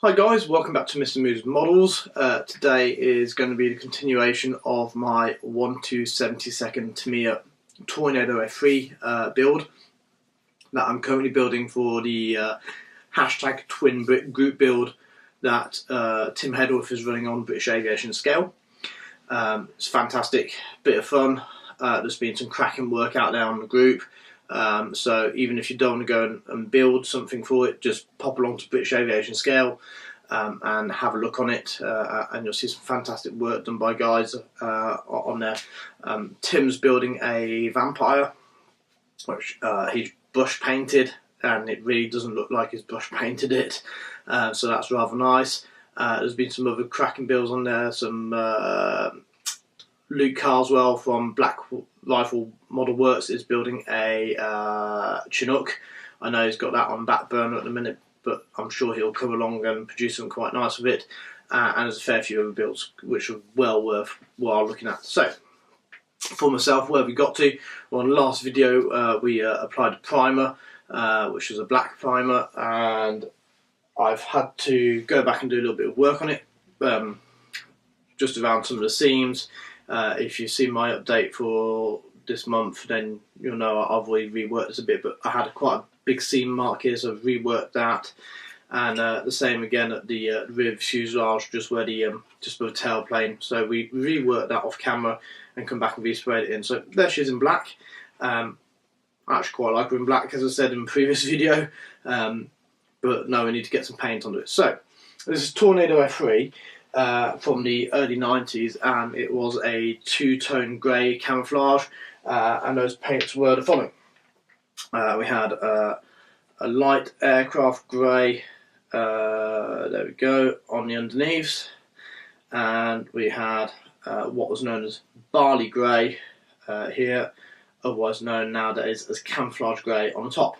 Hi guys, welcome back to Mr. Moves Models. Today is going to be the continuation of my 1/272 Tamiya Tornado F3 build that I'm currently building for the hashtag twin group build that Tim Hedworth is running on British Aviation Scale. It's a fantastic bit of fun. There's been some cracking work out there on the group. So even if you don't want to go and build something for it, just pop along to British Aviation Scale and have a look on it, and you'll see some fantastic work done by guys on there. Tim's building a Vampire, which he's brush painted, and it really doesn't look like he's brush painted it, so that's rather nice. There's been some other cracking builds on there, some Luke Carswell from Black Rifle Model Works is building a Chinook. I know he's got that on back burner at the minute, but I'm sure he'll come along and produce something quite nice with it. And there's a fair few other builds which are well worthwhile looking at. So, for myself, where have we got to? Well, in the last video we applied a primer, which is a black primer, and I've had to go back and do a little bit of work on it, just around some of the seams. If you see my update for this month, then you'll know I've already reworked this a bit, but I had quite a big seam mark here, so I've reworked that. And the same again at the rear of the fuselage, just where the just above the tailplane. So we reworked that off camera and come back and resprayed it in. So there she is in black. I actually quite like her in black, as I said in the previous video. But no, we need to get some paint onto it. So this is Tornado F3. From the early 90s, and it was a two-tone grey camouflage, and those paints were the following. We had a light aircraft grey, there we go, on the underneaths, and we had what was known as barley grey here, otherwise known nowadays as camouflage grey on the top.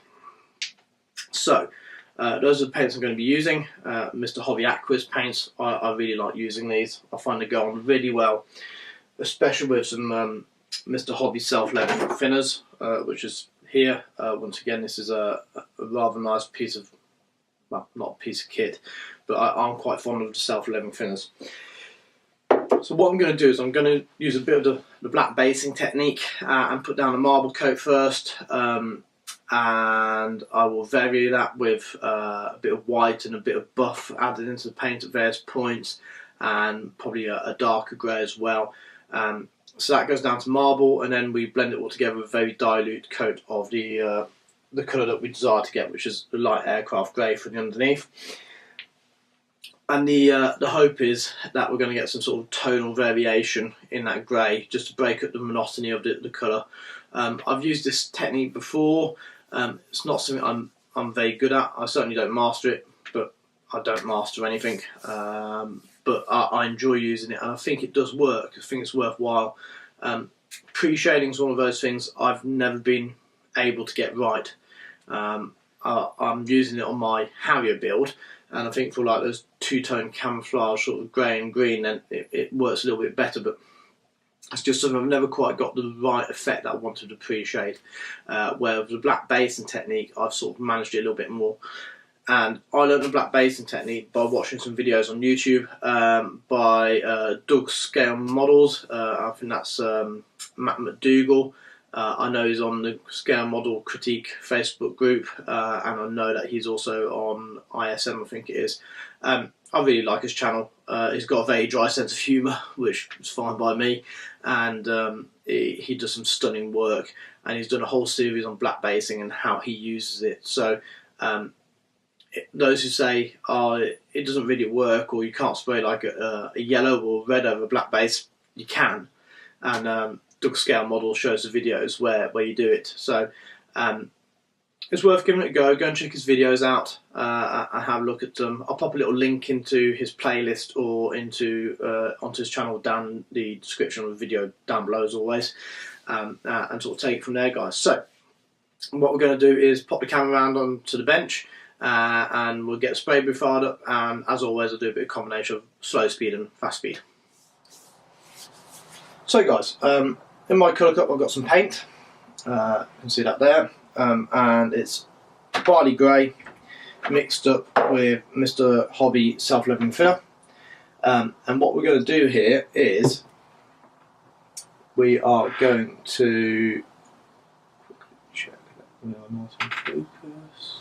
So those are the paints I'm going to be using. Mr. Hobby Aqua's paints, I really like using these. I find they go on really well, especially with some Mr. Hobby self-leveling thinners, which is here. Once again, this is a rather nice piece of, well, not a piece of kit, but I'm quite fond of the self-leveling thinners. So what I'm going to do is I'm going to use a bit of the black basing technique and put down a marble coat first. And I will vary that with a bit of white and a bit of buff added into the paint at various points, and probably a darker grey as well. So that goes down to marble, and then we blend it all together with a very dilute coat of the colour that we desire to get, which is the light aircraft grey for the underneath. And the hope is that we're going to get some sort of tonal variation in that grey, just to break up the monotony of the colour. I've used this technique before. It's not something I'm very good at. I certainly don't master it, but I don't master anything. But I enjoy using it, and I think it does work. I think it's worthwhile. Pre-shading is one of those things I've never been able to get right. I'm using it on my Harrier build, and I think for like those two-tone camouflage sort of grey and green, then it works a little bit better. But it's just something I've never quite got the right effect that I wanted to pre-shade. Where with the black basing technique, I've sort of managed it a little bit more. And I learned the black basing technique by watching some videos on YouTube by Doug Scale Models. I think that's Matt McDougall. I know he's on the Scale Model Critique Facebook group, and I know that he's also on ISM, I think it is. I really like his channel. He's got a very dry sense of humour, which is fine by me, and he does some stunning work, and he's done a whole series on black basing and how he uses it. So those who say, oh, it doesn't really work, or you can't spray like a yellow or red over black base, you can, and Doug Scale Model shows the videos where you do it. So it's worth giving it a go. Go and check his videos out and have a look at them. I'll pop a little link into his playlist or into onto his channel down the description of the video down below as always, and sort of take it from there, guys. So what we're going to do is pop the camera around onto the bench, and we'll get the spray booth fired up, and as always I'll do a bit of combination of slow speed and fast speed. So guys, in my colour cup I've got some paint. You can see that there, and it's barley grey, mixed up with Mr. Hobby self-leveling filler. And what we're going to do here is we are going to check that we are not in focus.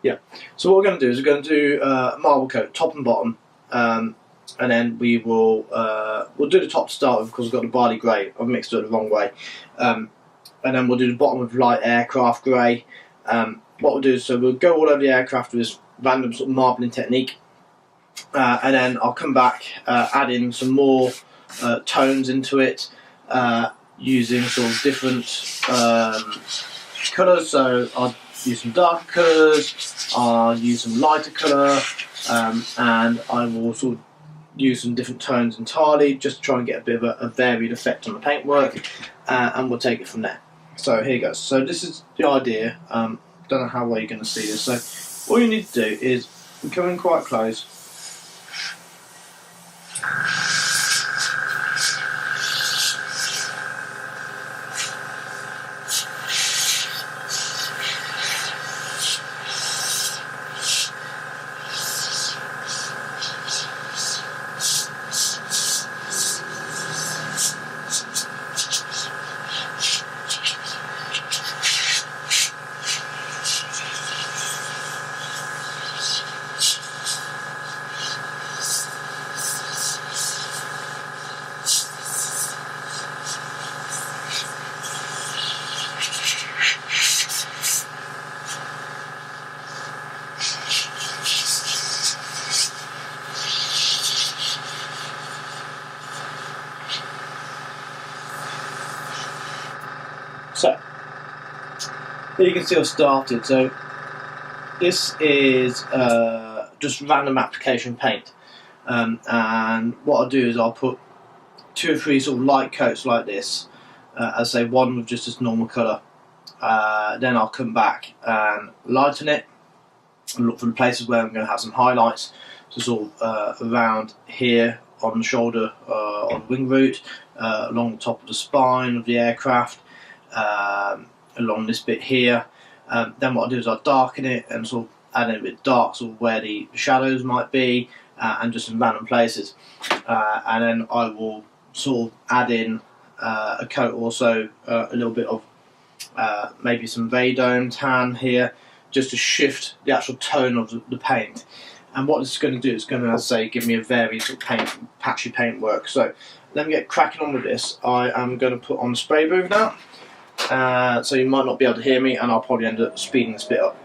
Yeah, so what we're going to do is we're going to do marble coat top and bottom, and then we will we'll do the top to start with because we've got the barley grey. I've mixed it the wrong way, and then we'll do the bottom with light aircraft grey. What we'll do is so we'll go all over the aircraft with this random sort of marbling technique, and then I'll come back, add in some more tones into it, using sort of different colours. So I'll use some darker colours, I'll use some lighter colour, and I will sort of use some different tones entirely, just to try and get a bit of a varied effect on the paintwork, and we'll take it from there. So here goes. So this is the idea. Don't know how well you're going to see this. So all you need to do is come in quite close. So, here you can see I've started. So, this is just random application paint. And what I'll do is I'll put 2 or 3 sort of light coats like this. As I say, one with just this normal colour. Then I'll come back and lighten it and look for the places where I'm going to have some highlights. So sort of around here on the shoulder, on the wing root, along the top of the spine of the aircraft. Along this bit here. Then what I'll do is I'll darken it and sort of add in a bit dark, sort of where the shadows might be, and just in random places. And then I will sort of add in a coat also, a little bit of maybe some Vadone tan here, just to shift the actual tone of the paint. And what this is going to do is going to, as I say, give me a varied sort of patchy paintwork. So let me get cracking on with this. I am going to put on the spray booth now. So you might not be able to hear me, and I'll probably end up speeding this bit up.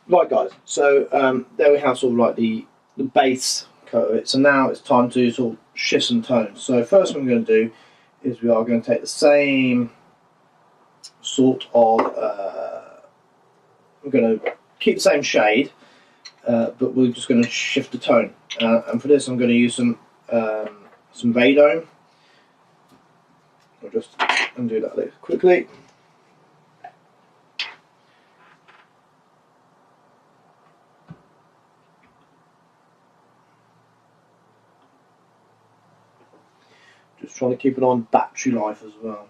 Right guys, so there we have sort of like the base coat of it. So now it's time to sort of shift some tones. So first thing we're going to do is we are going to take the same sort of, we're going to keep the same shade, but we're just going to shift the tone. And for this I'm going to use some Vadome. I'll just undo that quickly. Just trying to keep it on battery life as well.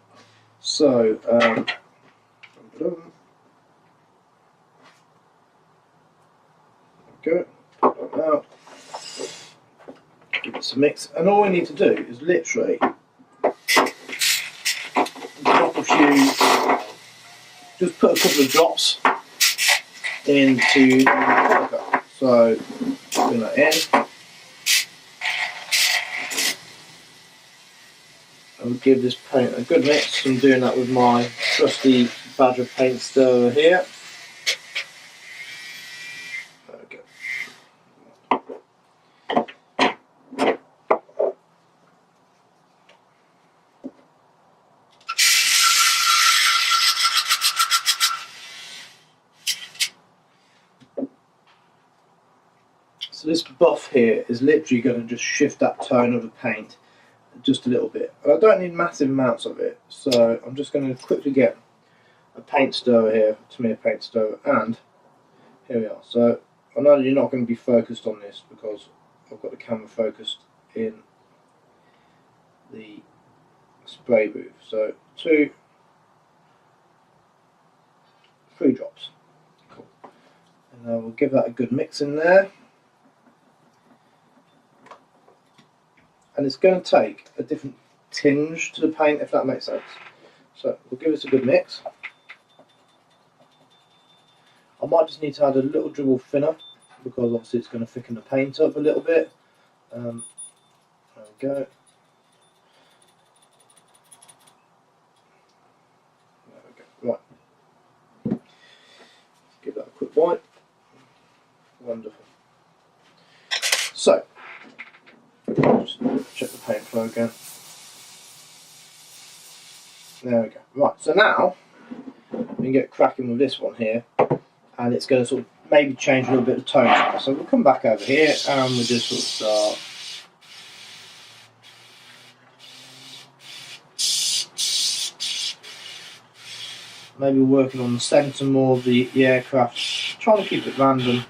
So, go out, give it some mix, and all we need to do is literally drop a few, just put a couple of drops into the color cup. So, bring that in. And give this paint a good mix. I'm doing that with my trusty Badger paint stirrer here. There we go. So this buff here is literally going to just shift that tone of the paint just a little bit. And I don't need massive amounts of it, so I'm just going to quickly get a paint stirrer here, Tamiya paint stirrer, and here we are. So I know that you're not going to be focused on this because I've got the camera focused in the spray booth. So 2, 3 drops. Cool. And then we'll give that a good mix in there. And it's going to take a different tinge to the paint, if that makes sense. So we'll give this a good mix. I might just need to add a little dribble thinner because obviously it's going to thicken the paint up a little bit. There we go. There we go. Right. Give that a quick wipe. Wonderful. So, just check the paint flow again. There we go. Right, so now we can get cracking with this one here, and it's going to sort of maybe change a little bit of tone. So we'll come back over here and we'll just sort of start maybe working on the centre more of the aircraft, trying to keep it random.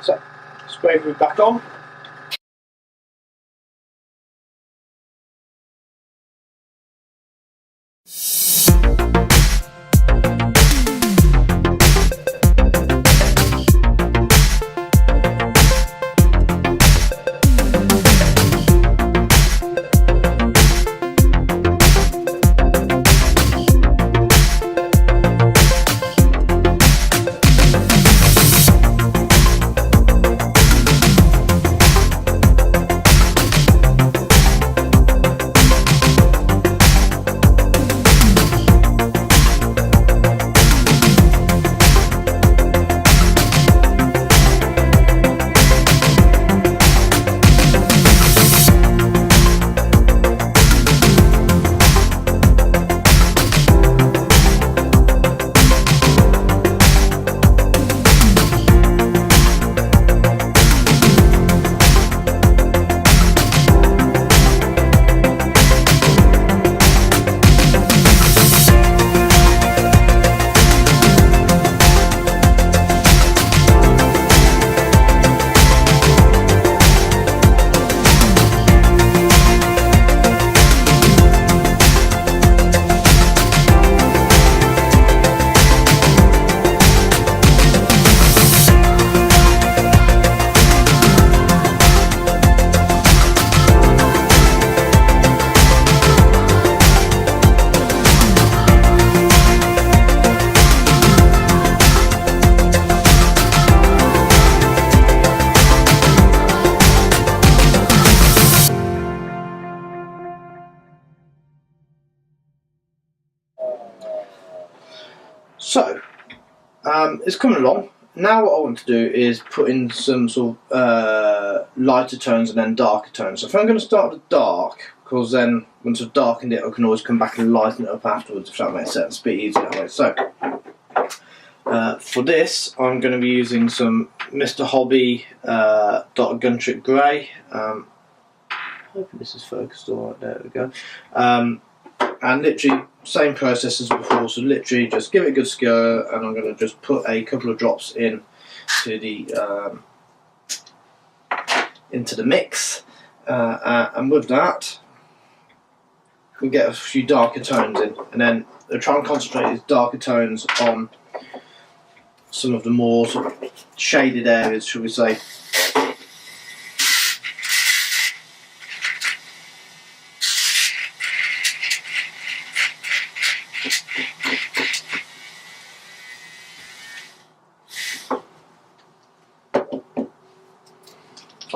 So, spray booth back on. So it's coming along. Now what I want to do is put in some sort of lighter tones and then darker tones. So if I'm going to start with dark, because then once I've darkened it I can always come back and lighten it up afterwards, if that makes sense. A bit easier that way. So for this I'm going to be using some Mr. Hobby Dotted Gun Trick Grey. Hoping this is focused alright, there we go. And literally same process as before, so literally just give it a good stir, and I'm going to just put a couple of drops in to the into the mix, and with that we get a few darker tones in, and then I'll try and concentrate these darker tones on some of the more sort of shaded areas, shall we say.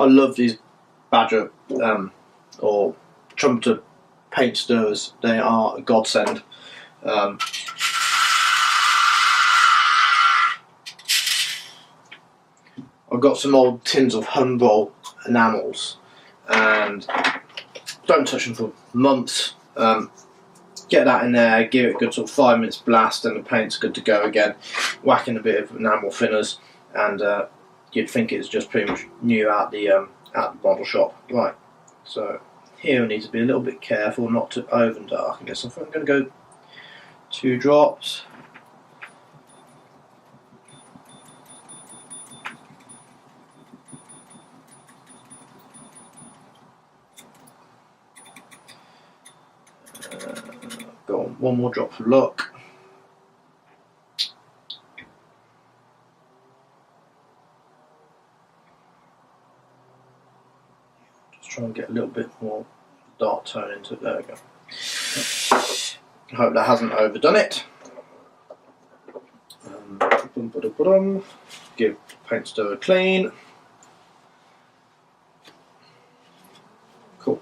I love these Badger or Trumpeter paint stirrers. They are a godsend. I've got some old tins of Humbrol enamels and don't touch them for months. Get that in there, give it a good sort of 5 minutes blast, and the paint's good to go again. Whack in a bit of enamel thinners, and you'd think it's just pretty much new out the model shop. Right, so here I need to be a little bit careful not to over darken this. So I'm going to go 2 drops. Go on, 1 more drop for luck. Try and get a little bit more dark tone into it. There we go. I hope that hasn't overdone it. Give paint stir a clean. Cool.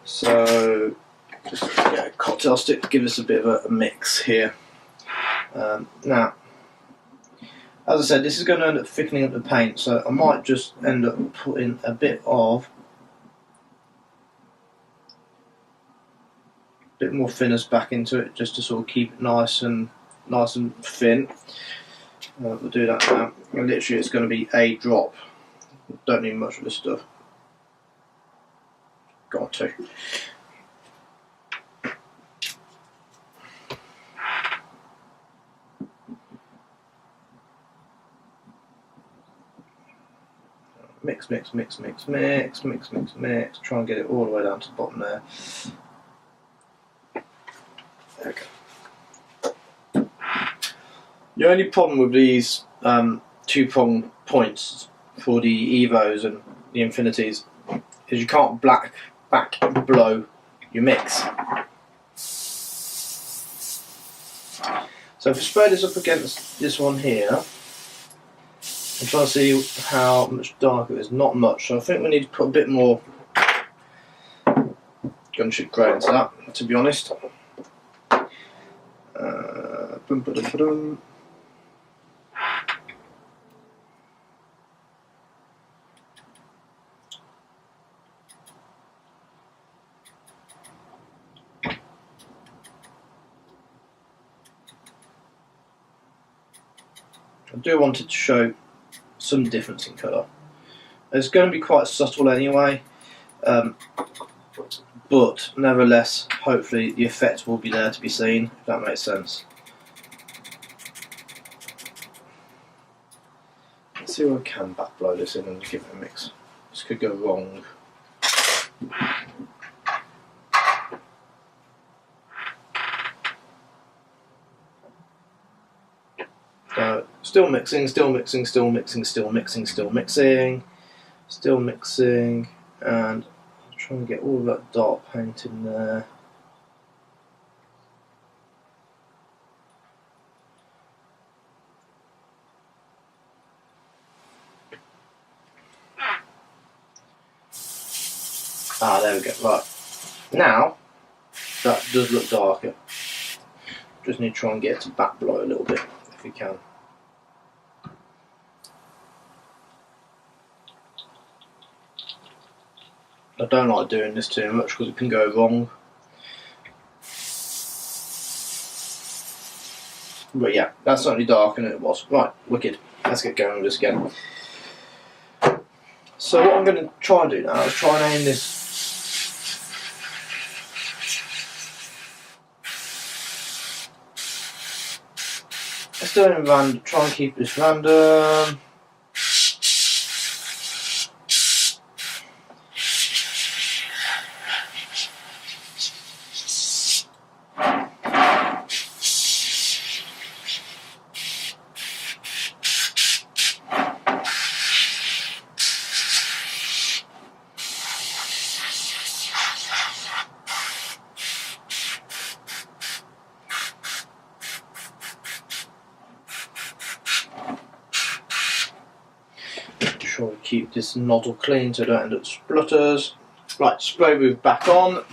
So just get a cocktail stick to give us a bit of a mix here. Now, as I said, this is going to end up thickening up the paint, so I might just end up putting a bit more thinners back into it, just to sort of keep it nice and thin. We'll do that now. And literally, it's going to be a drop. Don't need much of this stuff. Got to. Mix, mix, mix, mix, mix, mix, mix, mix. Try and get it all the way down to the bottom there. There we go. The only problem with these 2-prong points for the Evos and the Infinities is you can't back blow your mix. So if I spray this up against this one here, I'm trying to see how much darker it is. Not much, so I think we need to put a bit more Gun Trick Grey into that, to be honest. I do want it to show some difference in colour. It's going to be quite subtle anyway, but nevertheless, hopefully the effect will be there to be seen, if that makes sense. Let's see if I can back blow this in and give it a mix. This could go wrong. Still mixing, still mixing, still mixing, still mixing, still mixing, still mixing, and I'm trying to get all of that dark paint in there. Ah, there we go. Right, now that does look darker. Just need to try and get it to back blow a little bit if we can. I don't like doing this too much because it can go wrong. But yeah, that's certainly darker than it was. Right, wicked. Let's get going with this again. So what I'm going to try and do now is try and aim this let's do it in random, try and keep this random. Sure we keep this nozzle clean so I don't end up splutters. Right, spray booth back on.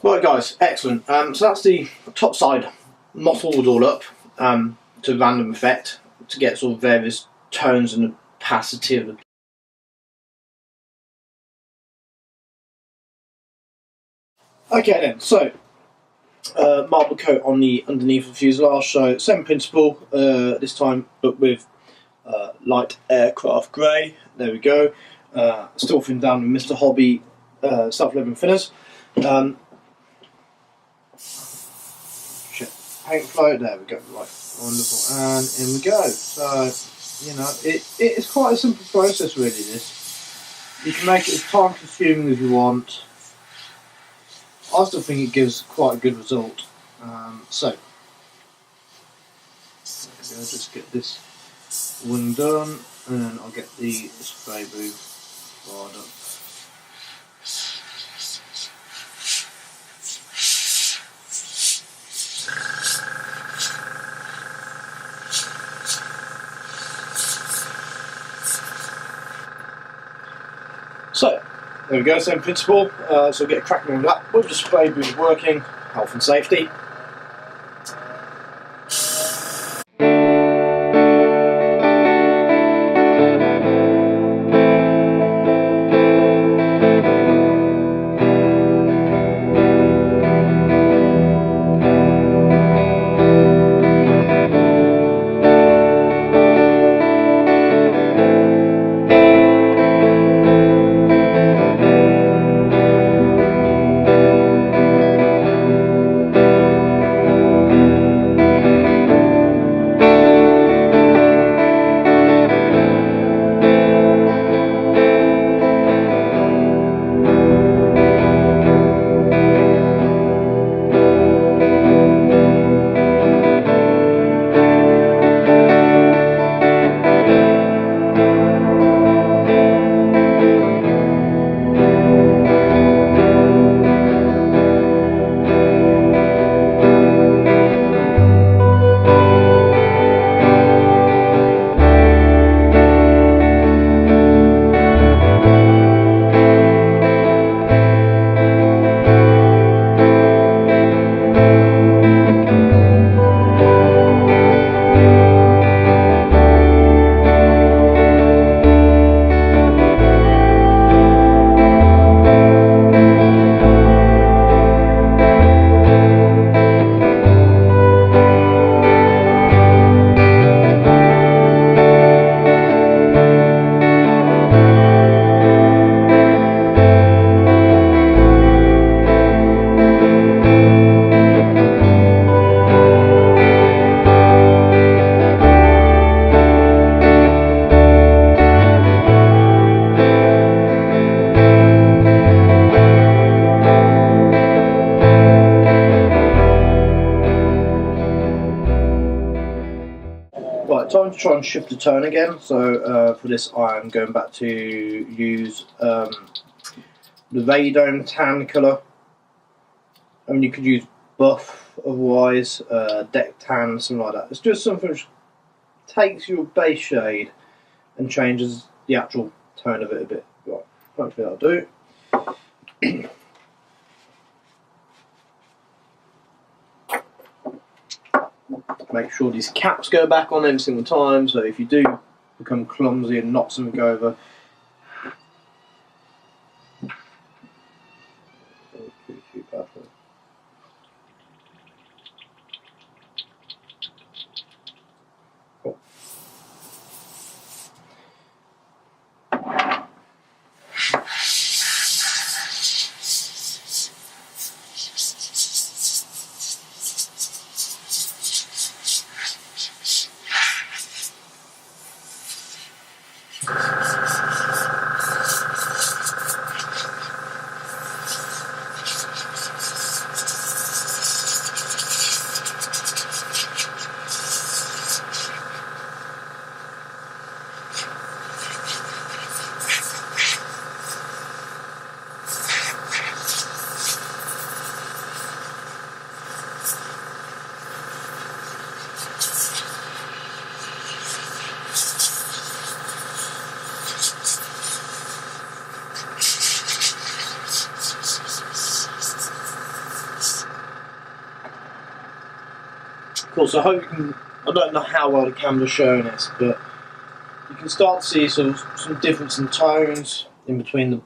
Right guys, excellent. So that's the top side mottled all up to random effect to get sort of various tones and opacity of the okay then, so marble coat on the underneath of the fuselage, so same principle this time but with light aircraft grey. There we go. Still thin down with Mr. Hobby self-leveling thinners. Paint flow, there we go, right, wonderful, and in we go. So, you know, it is quite a simple process really, this. You can make it as time consuming as you want. I still think it gives quite a good result. So, there we go, just get this one done, and I'll get the spray booth fired up. So, there we go, same principle. So get a cracking on that with the spray booth working, health and safety. Time to try and shift the tone again. So for this, I'm going back to use the Radome tan colour. I mean, you could use buff, otherwise deck tan, something like that. It's just something which takes your base shade and changes the actual tone of it a bit. Right, hopefully that'll do. Make sure these caps go back on every single time, so if you do become clumsy and knock something over, cool. So I hope you can. I don't know how well the camera's showing this, but you can start to see some difference in tones in between the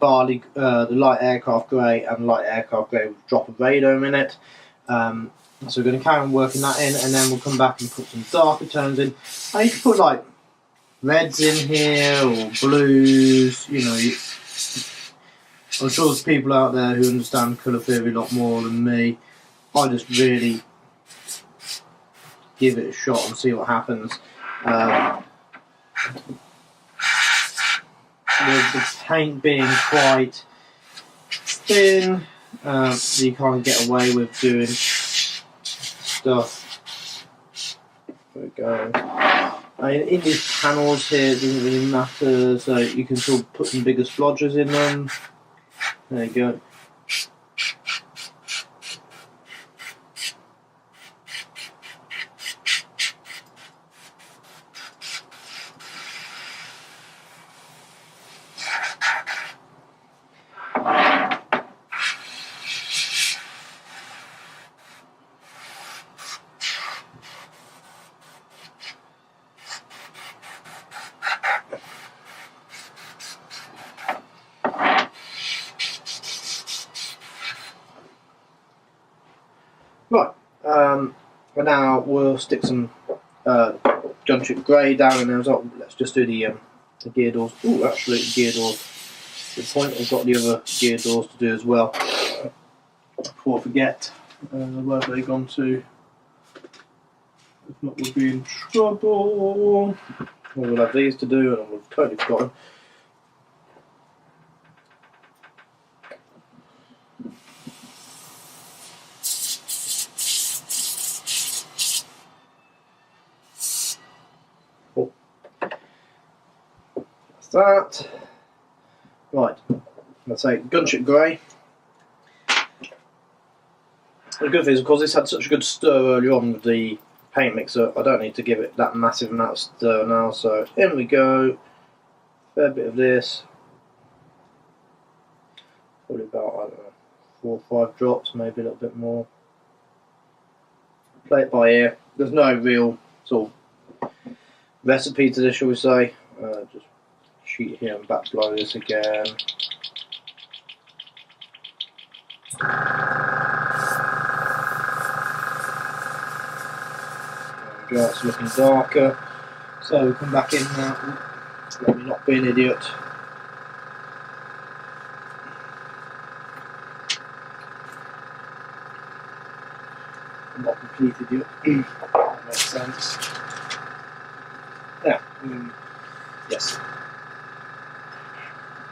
light aircraft grey and light aircraft grey with a drop of Radome in it. So we're going to carry on working that in, and then we'll come back and put some darker tones in. I need to put like reds in here or blues. You know, I'm sure there's people out there who understand colour theory a lot more than me. I just really give it a shot and see what happens. With the paint being quite thin, you can't get away with doing stuff. There we go. In these panels here, it doesn't really matter, so you can still put some bigger splodgers in them. There you go. Right, and now we'll stick some gunship grey down in there as well. Let's just do the gear doors. Oh, actually, gear doors. Good point. I've got the other gear doors to do as well. Before I forget, where have they gone to? If not, we'll be in trouble. We'll have these to do, and we've totally forgotten. That. Right, let's say gunship grey. The good thing is, of course, this had such a good stir earlier on with the paint mixer, I don't need to give it that massive amount of stir now, so in we go. Fair bit of this. Probably about, I don't know, 4 or 5 drops, maybe a little bit more. Play it by ear. There's no real sort of recipe to this, shall we say. Just sheet here and back blow this again. There we go, it's looking darker. So we come back in now. Let me not be an idiot. I'm not a complete idiot. That makes sense. Yeah. Yes.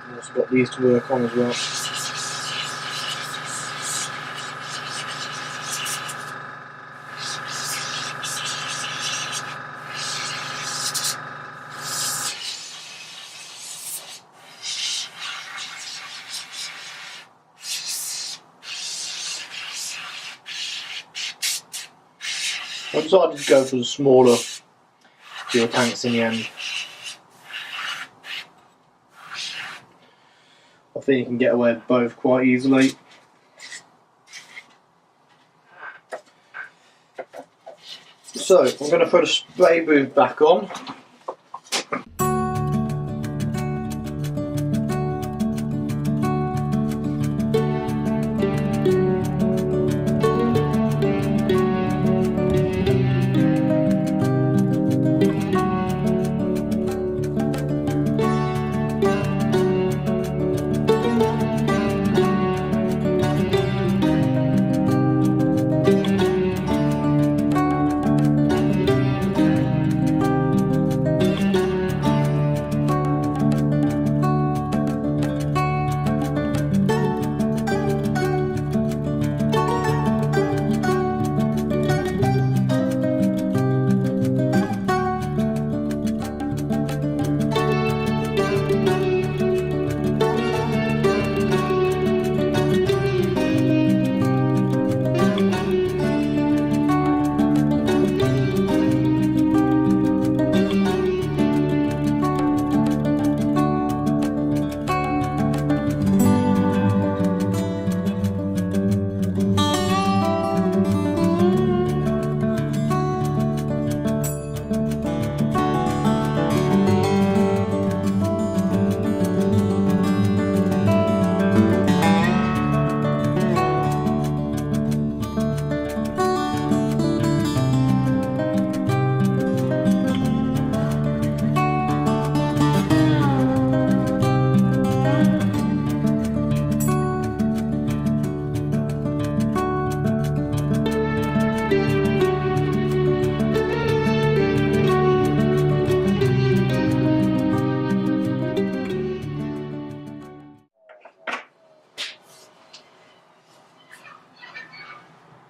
I've also got these to work on as well. I decided to go for the smaller fuel tanks in the end. I think you can get away with both quite easily. So I'm going to put a spray booth back on.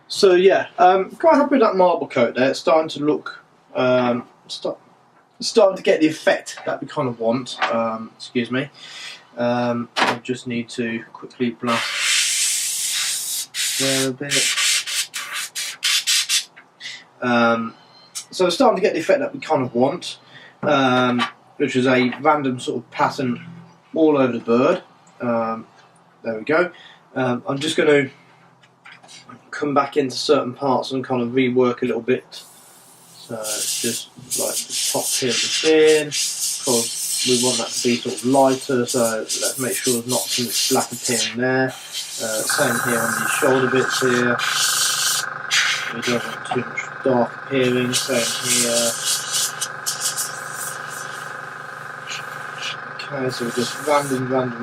So yeah, quite happy with that marble coat there. It's starting to look, starting to get the effect that we kind of want. Excuse me. I just need to quickly blast there a bit. So it's starting to get the effect that we kind of want, which is a random sort of pattern all over the bird. There we go. I'm just going to come back into certain parts and kind of rework a little bit. So it's just like the top here of the fin, because we want that to be sort of lighter, so let's make sure there's not too much black appearing there. Same here on these shoulder bits here. We don't want too much dark appearing, same here. Okay, so just random. On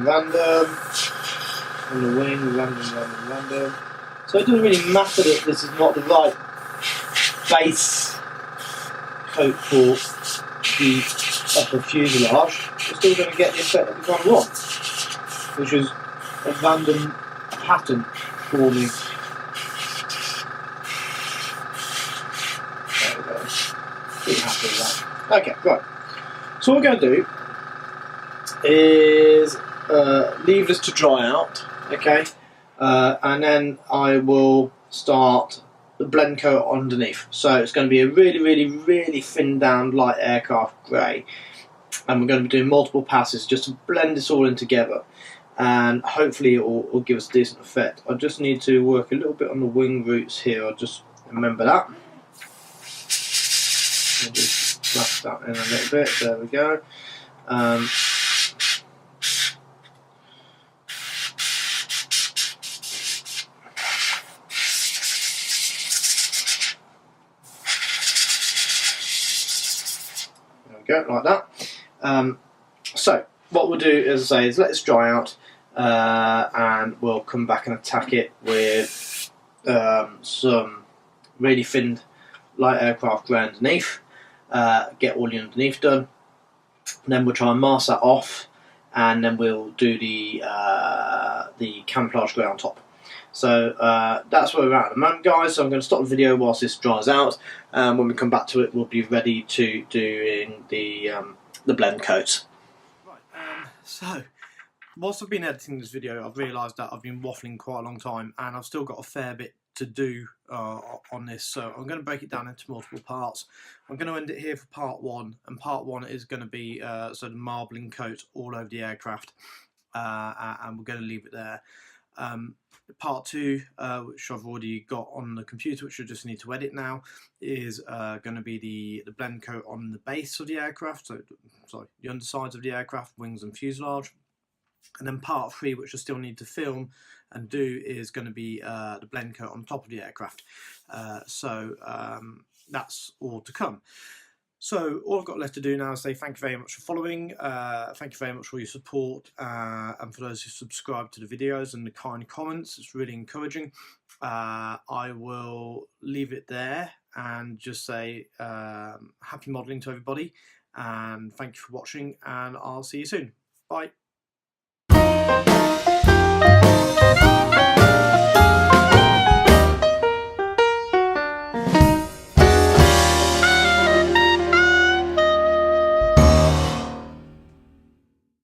the wing, random. So it doesn't really matter that this is not the right base coat for the upper fuselage. We're still going to get the effect that we kind of want, which is a random pattern forming. There we go. Pretty happy with that. Okay, right. So what we're going to do is leave this to dry out, okay? And then I will start the blend coat underneath. So it's going to be a really thinned down light aircraft grey, and we're going to be doing multiple passes just to blend this all in together, and hopefully it will give us a decent effect. I just need to work a little bit on the wing roots here. I'll just remember that. I'll just blast that in a little bit. There we go. Like that. So what we'll do, as I say, is let this dry out, and we'll come back and attack it with some really thinned light aircraft grey underneath. Get all the underneath done, and then we'll try and mask that off, and then we'll do the camouflage grey on top. So that's where we're at the moment, guys. So I'm going to stop the video whilst this dries out. When we come back to it, we'll be ready to doing the blend coats. Right. So whilst I've been editing this video, I've realised that I've been waffling quite a long time, and I've still got a fair bit to do on this, so I'm going to break it down into multiple parts. I'm going to end it here for part one, and part one is going to be sort of marbling coat all over the aircraft, and we're going to leave it there. Part two, which I've already got on the computer, which I just need to edit now, is going to be the blend coat on the base of the aircraft, so sorry, the undersides of the aircraft, wings and fuselage. And then part three, which I still need to film and do, is going to be the blend coat on top of the aircraft. That's all to come. So all I've got left to do now is say thank you very much for following, thank you very much for your support, and for those who subscribe to the videos and the kind comments. It's really encouraging. I will leave it there and just say happy modelling to everybody, and thank you for watching, and I'll see you soon. Bye.